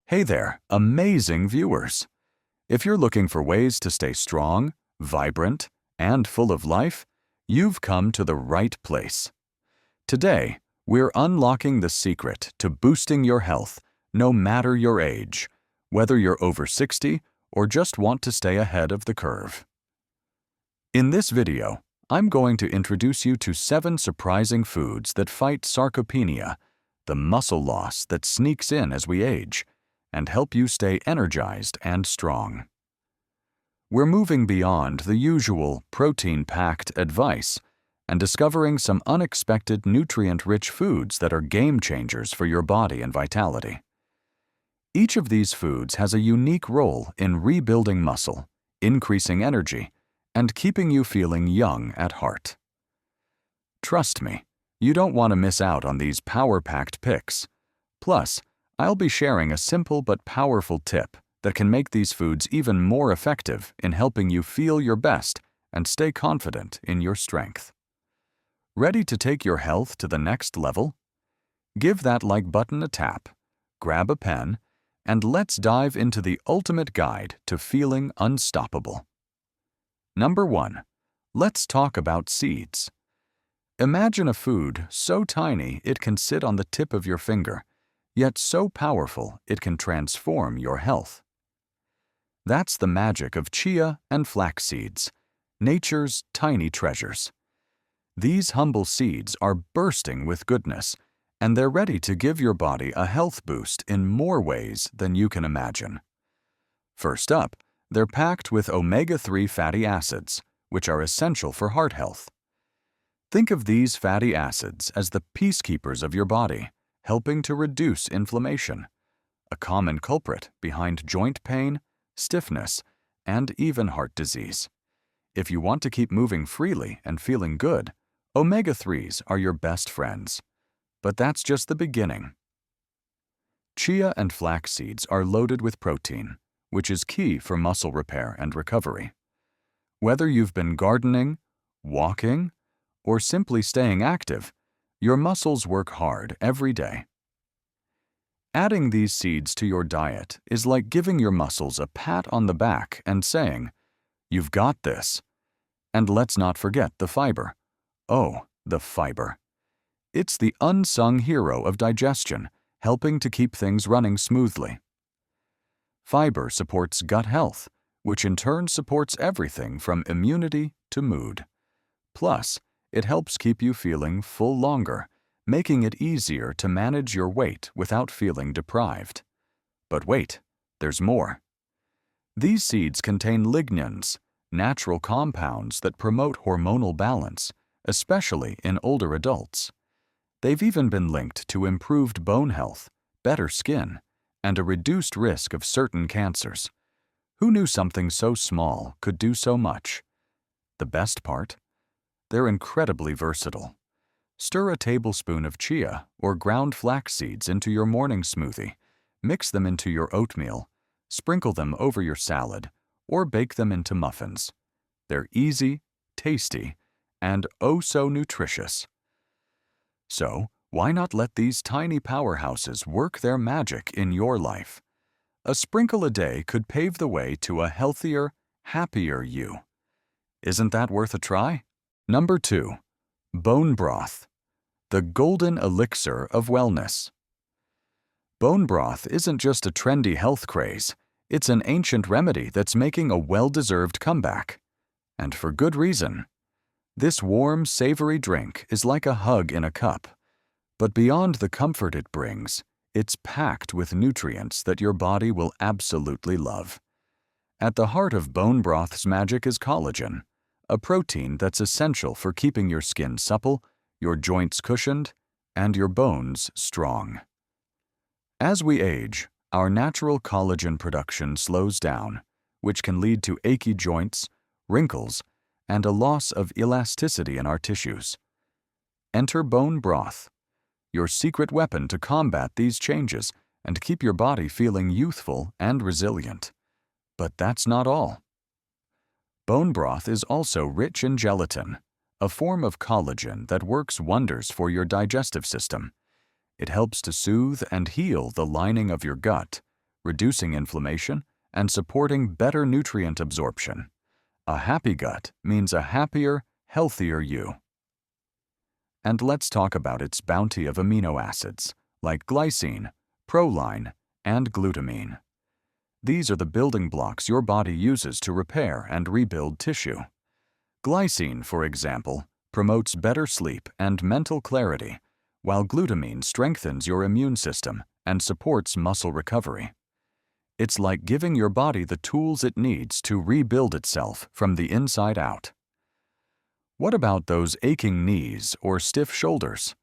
Hey there, amazing viewers! If you're looking for ways to stay strong, vibrant, and full of life, you've come to the right place. Today, we're unlocking the secret to boosting your health, no matter your age, whether you're over 60 or just want to stay ahead of the curve. In this video, I'm going to introduce you to 7 surprising foods that fight sarcopenia, the muscle loss that sneaks in as we age, and help you stay energized and strong. We're moving beyond the usual protein-packed advice and discovering some unexpected nutrient-rich foods that are game changers for your body and vitality. Each of these foods has a unique role in rebuilding muscle, increasing energy, and keeping you feeling young at heart. Trust me, you don't want to miss out on these power-packed picks. Plus, I'll be sharing a simple but powerful tip that can make these foods even more effective in helping you feel your best and stay confident in your strength. Ready to take your health to the next level? Give that like button a tap, grab a pen, and let's dive into the ultimate guide to feeling unstoppable. Number 1. Let's talk about seeds. Imagine a food so tiny it can sit on the tip of your finger, yet so powerful it can transform your health. That's the magic of chia and flaxseeds, nature's tiny treasures. These humble seeds are bursting with goodness, and they're ready to give your body a health boost in more ways than you can imagine. First up, they're packed with omega-3 fatty acids, which are essential for heart health. Think of these fatty acids as the peacekeepers of your body, helping to reduce inflammation, a common culprit behind joint pain, stiffness, and even heart disease. If you want to keep moving freely and feeling good, omega-3s are your best friends. But that's just the beginning. Chia and flax seeds are loaded with protein, which is key for muscle repair and recovery. Whether you've been gardening, walking, or simply staying active, your muscles work hard every day. Adding these seeds to your diet is like giving your muscles a pat on the back and saying, "You've got this." And let's not forget the fiber. Oh, the fiber. It's the unsung hero of digestion, helping to keep things running smoothly. Fiber supports gut health, which in turn supports everything from immunity to mood. Plus, it helps keep you feeling full longer, making it easier to manage your weight without feeling deprived. But wait, there's more. These seeds contain lignans, natural compounds that promote hormonal balance, especially in older adults. They've even been linked to improved bone health, better skin, and a reduced risk of certain cancers. Who knew something so small could do so much? The best part? They're incredibly versatile. Stir a tablespoon of chia or ground flax seeds into your morning smoothie, mix them into your oatmeal, sprinkle them over your salad, or bake them into muffins. They're easy, tasty, and oh so nutritious. So, why not let these tiny powerhouses work their magic in your life? A sprinkle a day could pave the way to a healthier, happier you. Isn't that worth a try? Number 2. Bone broth, the golden elixir of wellness. Bone broth isn't just a trendy health craze, it's an ancient remedy that's making a well-deserved comeback. And for good reason. This warm, savory drink is like a hug in a cup. But beyond the comfort it brings, it's packed with nutrients that your body will absolutely love. At the heart of bone broth's magic is collagen, a protein that's essential for keeping your skin supple, your joints cushioned, and your bones strong. As we age, our natural collagen production slows down, which can lead to achy joints, wrinkles, and a loss of elasticity in our tissues. Enter bone broth, your secret weapon to combat these changes and keep your body feeling youthful and resilient. But that's not all. Bone broth is also rich in gelatin, a form of collagen that works wonders for your digestive system. It helps to soothe and heal the lining of your gut, reducing inflammation, and supporting better nutrient absorption. A happy gut means a happier, healthier you. And let's talk about its bounty of amino acids, like glycine, proline, and glutamine. These are the building blocks your body uses to repair and rebuild tissue. Glycine, for example, promotes better sleep and mental clarity, while glutamine strengthens your immune system and supports muscle recovery. It's like giving your body the tools it needs to rebuild itself from the inside out. What about those aching knees or stiff shoulders?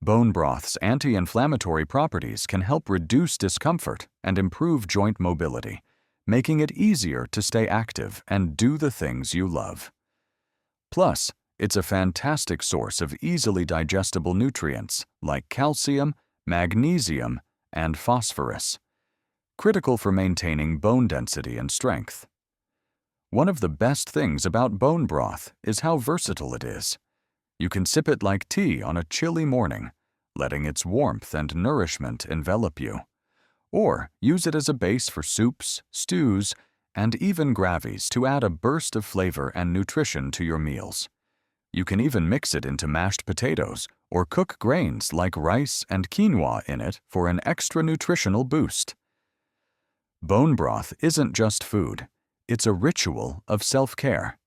Bone broth's anti-inflammatory properties can help reduce discomfort and improve joint mobility, making it easier to stay active and do the things you love. Plus, it's a fantastic source of easily digestible nutrients like calcium, magnesium, and phosphorus, critical for maintaining bone density and strength. One of the best things about bone broth is how versatile it is. You can sip it like tea on a chilly morning, letting its warmth and nourishment envelop you. Or use it as a base for soups, stews, and even gravies to add a burst of flavor and nutrition to your meals. You can even mix it into mashed potatoes or cook grains like rice and quinoa in it for an extra nutritional boost. Bone broth isn't just food. It's a ritual of self-care.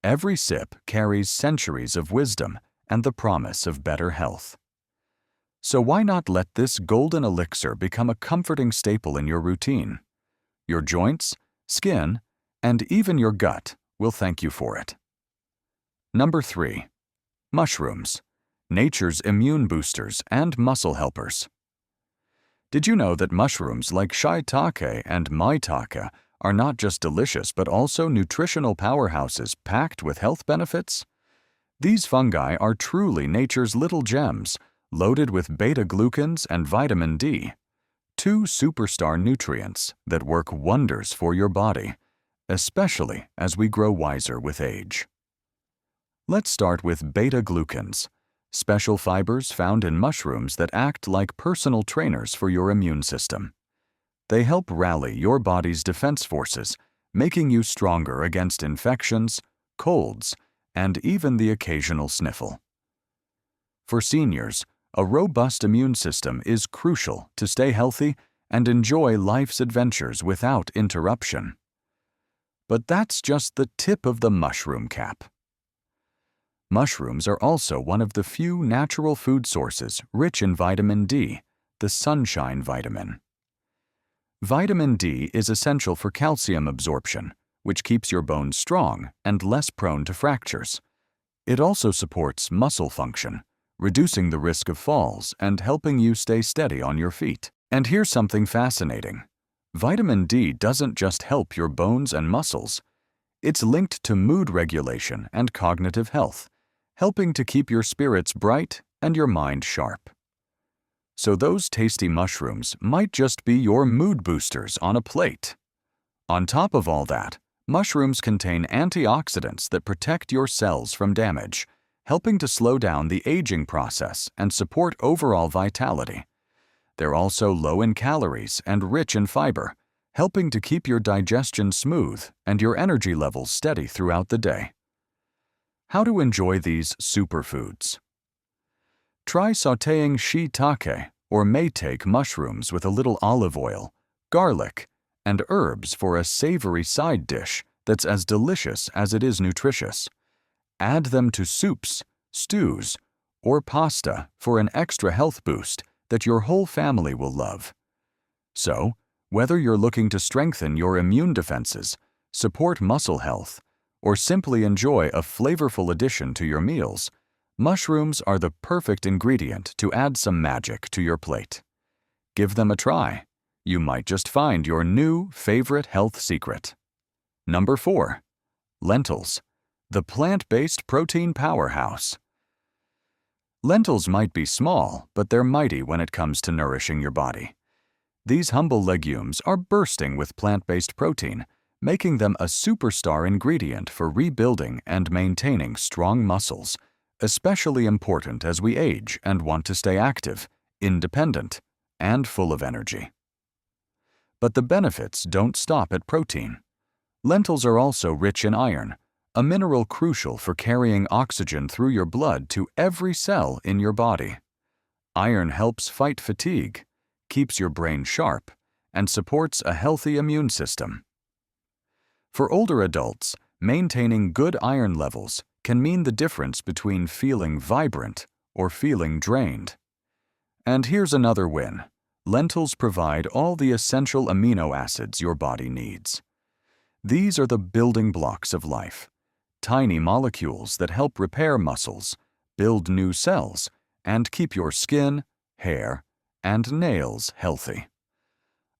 Every sip carries centuries of wisdom and the promise of better health. So why not let this golden elixir become a comforting staple in your routine? Your joints, skin, and even your gut will thank you for it. Number 3. Mushrooms, nature's immune boosters and muscle helpers. Did you know that mushrooms like shiitake and maitake are not just delicious but also nutritional powerhouses packed with health benefits? These fungi are truly nature's little gems, loaded with beta-glucans and vitamin D, two superstar nutrients that work wonders for your body, especially as we grow wiser with age. Let's start with beta-glucans, special fibers found in mushrooms that act like personal trainers for your immune system. They help rally your body's defense forces, making you stronger against infections, colds, and even the occasional sniffle. For seniors, a robust immune system is crucial to stay healthy and enjoy life's adventures without interruption. But that's just the tip of the mushroom cap. Mushrooms are also one of the few natural food sources rich in vitamin D, the sunshine vitamin. Vitamin D is essential for calcium absorption, which keeps your bones strong and less prone to fractures. It also supports muscle function, reducing the risk of falls and helping you stay steady on your feet. And here's something fascinating. Vitamin D doesn't just help your bones and muscles. It's linked to mood regulation and cognitive health, helping to keep your spirits bright and your mind sharp. So those tasty mushrooms might just be your mood boosters on a plate. On top of all that, mushrooms contain antioxidants that protect your cells from damage, helping to slow down the aging process and support overall vitality. They're also low in calories and rich in fiber, helping to keep your digestion smooth and your energy levels steady throughout the day. How to enjoy these superfoods? Try sautéing shiitake or maitake mushrooms with a little olive oil, garlic, and herbs for a savory side dish that's as delicious as it is nutritious. Add them to soups, stews, or pasta for an extra health boost that your whole family will love. So, whether you're looking to strengthen your immune defenses, support muscle health, or simply enjoy a flavorful addition to your meals, mushrooms are the perfect ingredient to add some magic to your plate. Give them a try. You might just find your new favorite health secret. Number 4. Lentils, the plant-based protein powerhouse. Lentils might be small, but they're mighty when it comes to nourishing your body. These humble legumes are bursting with plant-based protein, making them a superstar ingredient for rebuilding and maintaining strong muscles, especially important as we age and want to stay active, independent, and full of energy. But the benefits don't stop at protein. Lentils are also rich in iron, a mineral crucial for carrying oxygen through your blood to every cell in your body. Iron helps fight fatigue, keeps your brain sharp, and supports a healthy immune system. For older adults, maintaining good iron levels can mean the difference between feeling vibrant or feeling drained. And here's another win. Lentils provide all the essential amino acids your body needs. These are the building blocks of life, tiny molecules that help repair muscles, build new cells, and keep your skin, hair, and nails healthy.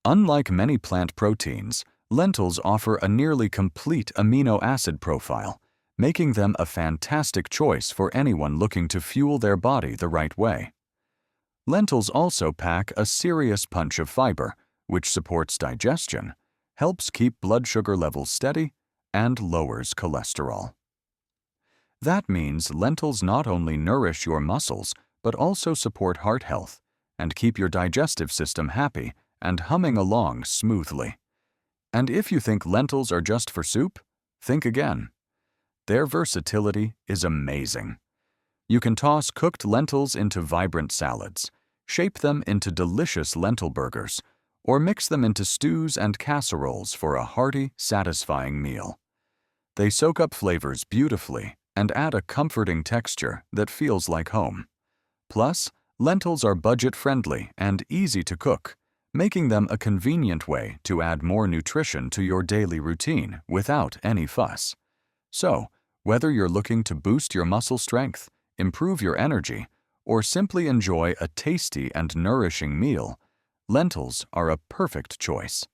Unlike many plant proteins, lentils offer a nearly complete amino acid profile, making them a fantastic choice for anyone looking to fuel their body the right way. Lentils also pack a serious punch of fiber, which supports digestion, helps keep blood sugar levels steady, and lowers cholesterol. That means lentils not only nourish your muscles, but also support heart health and keep your digestive system happy and humming along smoothly. And if you think lentils are just for soup, think again. Their versatility is amazing. You can toss cooked lentils into vibrant salads, shape them into delicious lentil burgers, or mix them into stews and casseroles for a hearty, satisfying meal. They soak up flavors beautifully and add a comforting texture that feels like home. Plus, lentils are budget-friendly and easy to cook, making them a convenient way to add more nutrition to your daily routine without any fuss. So, whether you're looking to boost your muscle strength, improve your energy, or simply enjoy a tasty and nourishing meal, lentils are a perfect choice.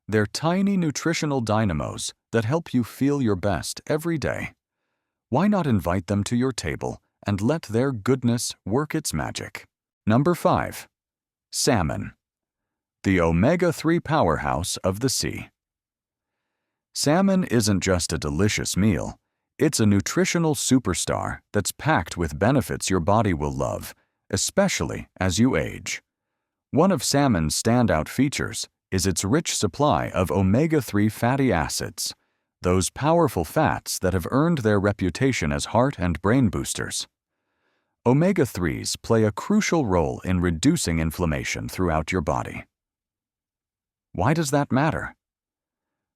They're tiny nutritional dynamos that help you feel your best every day. Why not invite them to your table and let their goodness work its magic? Number 5. Salmon, the omega-3 powerhouse of the sea. Salmon isn't just a delicious meal. It's a nutritional superstar that's packed with benefits your body will love, especially as you age. One of salmon's standout features is its rich supply of omega-3 fatty acids, those powerful fats that have earned their reputation as heart and brain boosters. Omega-3s play a crucial role in reducing inflammation throughout your body. Why does that matter?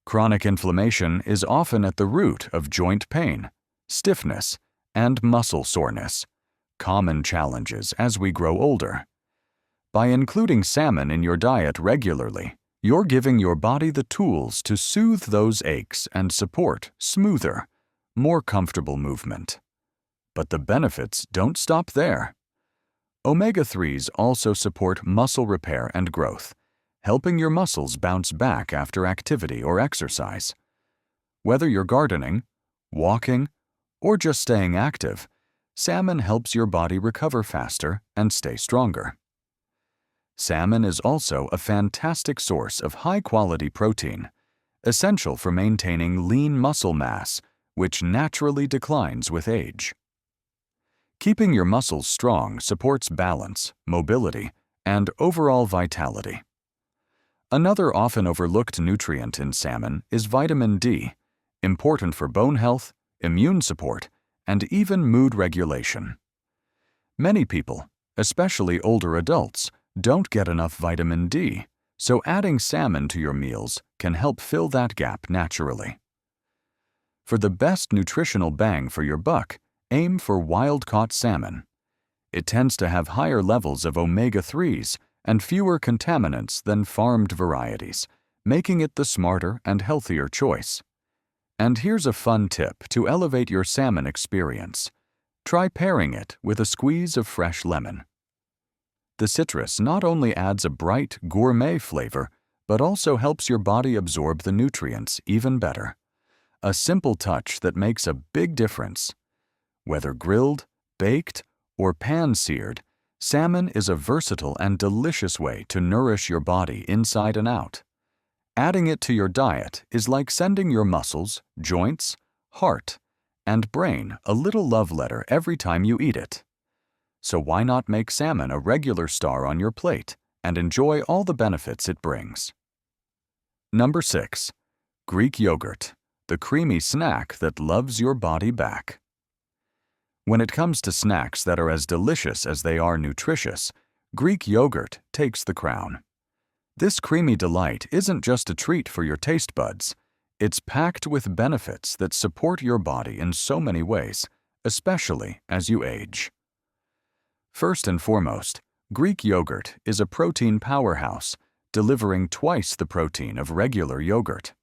Chronic inflammation is often at the root of joint pain, stiffness, and muscle soreness, common challenges as we grow older. By including salmon in your diet regularly, you're giving your body the tools to soothe those aches and support smoother, more comfortable movement. But the benefits don't stop there. Omega-3s also support muscle repair and growth, helping your muscles bounce back after activity or exercise. Whether you're gardening, walking, or just staying active, salmon helps your body recover faster and stay stronger. Salmon is also a fantastic source of high-quality protein, essential for maintaining lean muscle mass, which naturally declines with age. Keeping your muscles strong supports balance, mobility, and overall vitality. Another often overlooked nutrient in salmon is vitamin D, important for bone health, immune support, and even mood regulation. Many people, especially older adults, don't get enough vitamin D, so adding salmon to your meals can help fill that gap naturally. For the best nutritional bang for your buck, aim for wild-caught salmon. It tends to have higher levels of omega-3s and fewer contaminants than farmed varieties, making it the smarter and healthier choice. And here's a fun tip to elevate your salmon experience. Try pairing it with a squeeze of fresh lemon. The citrus not only adds a bright, gourmet flavor, but also helps your body absorb the nutrients even better. A simple touch that makes a big difference. Whether grilled, baked, or pan-seared, salmon is a versatile and delicious way to nourish your body inside and out. Adding it to your diet is like sending your muscles, joints, heart, and brain a little love letter every time you eat it. So why not make salmon a regular star on your plate and enjoy all the benefits it brings? Number 6. Greek yogurt, the creamy snack that loves your body back. When it comes to snacks that are as delicious as they are nutritious, Greek yogurt takes the crown. This creamy delight isn't just a treat for your taste buds. It's packed with benefits that support your body in so many ways, especially as you age. First and foremost, Greek yogurt is a protein powerhouse, delivering twice the protein of regular yogurt.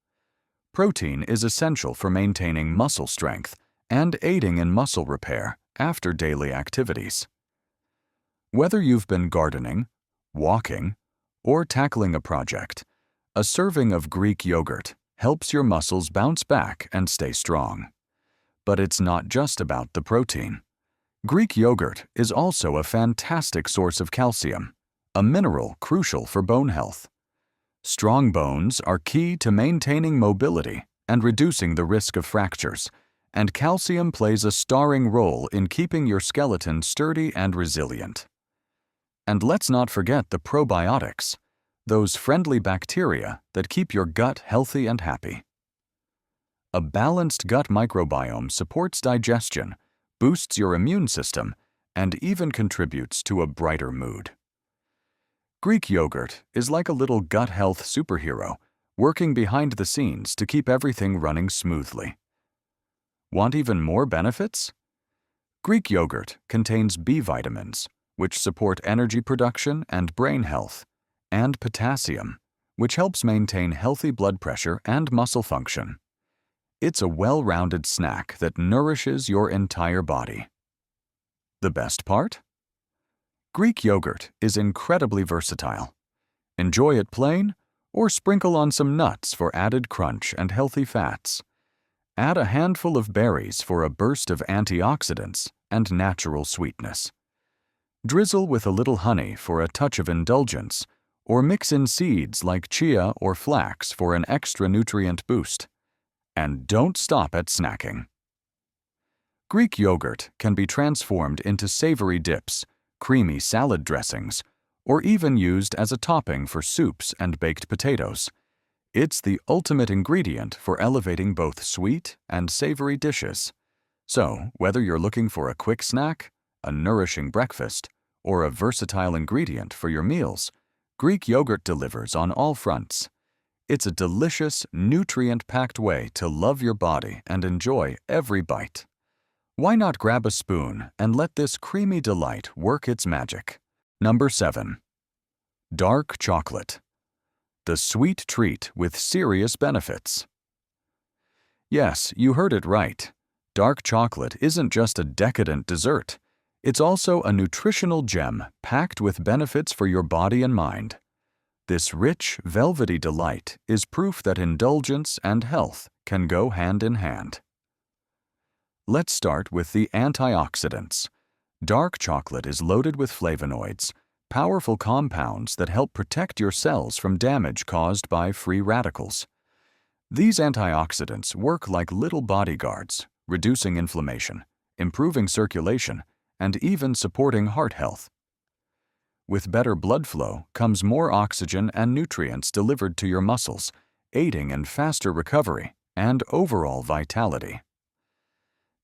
Protein is essential for maintaining muscle strength and aiding in muscle repair after daily activities. Whether you've been gardening, walking, or tackling a project, a serving of Greek yogurt helps your muscles bounce back and stay strong. But it's not just about the protein. Greek yogurt is also a fantastic source of calcium, a mineral crucial for bone health. Strong bones are key to maintaining mobility and reducing the risk of fractures, and calcium plays a starring role in keeping your skeleton sturdy and resilient. And let's not forget the probiotics, those friendly bacteria that keep your gut healthy and happy. A balanced gut microbiome supports digestion, boosts your immune system, and even contributes to a brighter mood. Greek yogurt is like a little gut health superhero, working behind the scenes to keep everything running smoothly. Want even more benefits? Greek yogurt contains B vitamins, which support energy production and brain health, and potassium, which helps maintain healthy blood pressure and muscle function. It's a well-rounded snack that nourishes your entire body. The best part? Greek yogurt is incredibly versatile. Enjoy it plain, or sprinkle on some nuts for added crunch and healthy fats. Add a handful of berries for a burst of antioxidants and natural sweetness. Drizzle with a little honey for a touch of indulgence, or mix in seeds like chia or flax for an extra nutrient boost. And don't stop at snacking. Greek yogurt can be transformed into savory dips, creamy salad dressings, or even used as a topping for soups and baked potatoes. It's the ultimate ingredient for elevating both sweet and savory dishes. So, whether you're looking for a quick snack, a nourishing breakfast, or a versatile ingredient for your meals, Greek yogurt delivers on all fronts. It's a delicious, nutrient-packed way to love your body and enjoy every bite. Why not grab a spoon and let this creamy delight work its magic? Number 7. Dark chocolate, the sweet treat with serious benefits. Yes, you heard it right. Dark chocolate isn't just a decadent dessert. It's also a nutritional gem packed with benefits for your body and mind. This rich, velvety delight is proof that indulgence and health can go hand in hand. Let's start with the antioxidants. Dark chocolate is loaded with flavonoids, powerful compounds that help protect your cells from damage caused by free radicals. These antioxidants work like little bodyguards, reducing inflammation, improving circulation, and even supporting heart health. With better blood flow comes more oxygen and nutrients delivered to your muscles, aiding in faster recovery and overall vitality.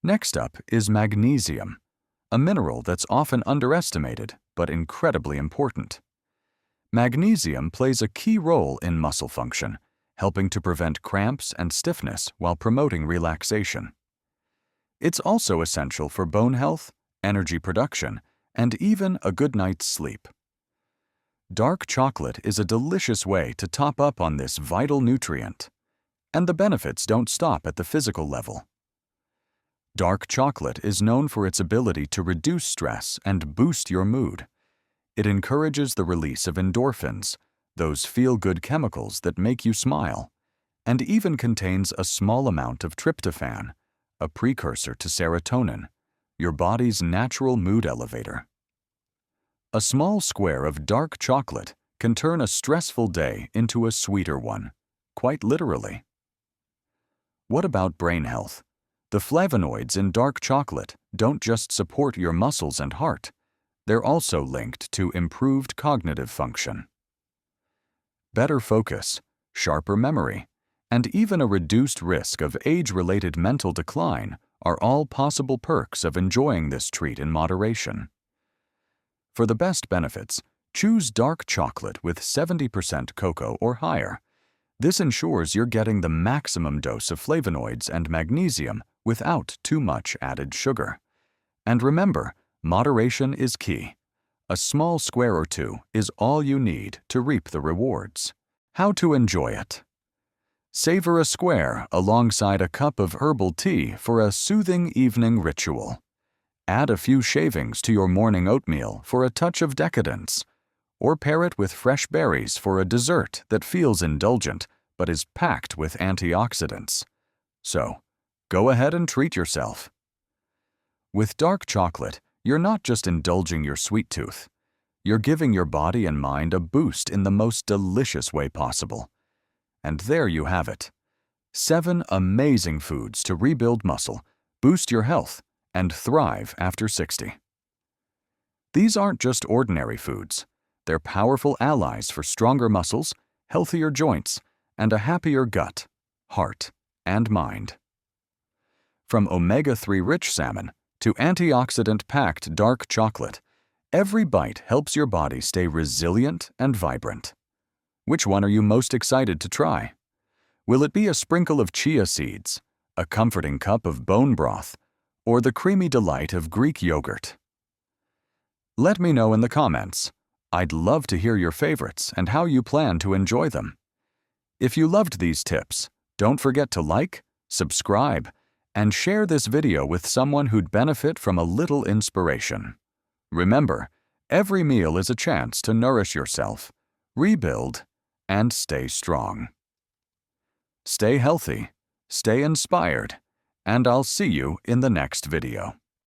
Next up is magnesium, a mineral that's often underestimated but incredibly important. Magnesium plays a key role in muscle function, helping to prevent cramps and stiffness while promoting relaxation. It's also essential for bone health, energy production, and even a good night's sleep. Dark chocolate is a delicious way to top up on this vital nutrient. And the benefits don't stop at the physical level. Dark chocolate is known for its ability to reduce stress and boost your mood. It encourages the release of endorphins, those feel-good chemicals that make you smile, and even contains a small amount of tryptophan, a precursor to serotonin, your body's natural mood elevator. A small square of dark chocolate can turn a stressful day into a sweeter one, quite literally. What about brain health? The flavonoids in dark chocolate don't just support your muscles and heart, they're also linked to improved cognitive function. Better focus, sharper memory, and even a reduced risk of age-related mental decline are all possible perks of enjoying this treat in moderation. For the best benefits, choose dark chocolate with 70% cocoa or higher. This ensures you're getting the maximum dose of flavonoids and magnesium without too much added sugar. And remember, moderation is key. A small square or two is all you need to reap the rewards. How to enjoy it? Savor a square alongside a cup of herbal tea for a soothing evening ritual. Add a few shavings to your morning oatmeal for a touch of decadence, or pair it with fresh berries for a dessert that feels indulgent but is packed with antioxidants. So, go ahead and treat yourself. With dark chocolate, you're not just indulging your sweet tooth. You're giving your body and mind a boost in the most delicious way possible. And there you have it. 7 amazing foods to rebuild muscle, boost your health, and thrive after 60. These aren't just ordinary foods. They're powerful allies for stronger muscles, healthier joints, and a happier gut, heart, and mind. From omega-3 rich salmon to antioxidant-packed dark chocolate, every bite helps your body stay resilient and vibrant. Which one are you most excited to try? Will it be a sprinkle of chia seeds, a comforting cup of bone broth, or the creamy delight of Greek yogurt? Let me know in the comments. I'd love to hear your favorites and how you plan to enjoy them. If you loved these tips, don't forget to like, subscribe, and share this video with someone who'd benefit from a little inspiration. Remember, every meal is a chance to nourish yourself, rebuild, and stay strong. Stay healthy, stay inspired, and I'll see you in the next video.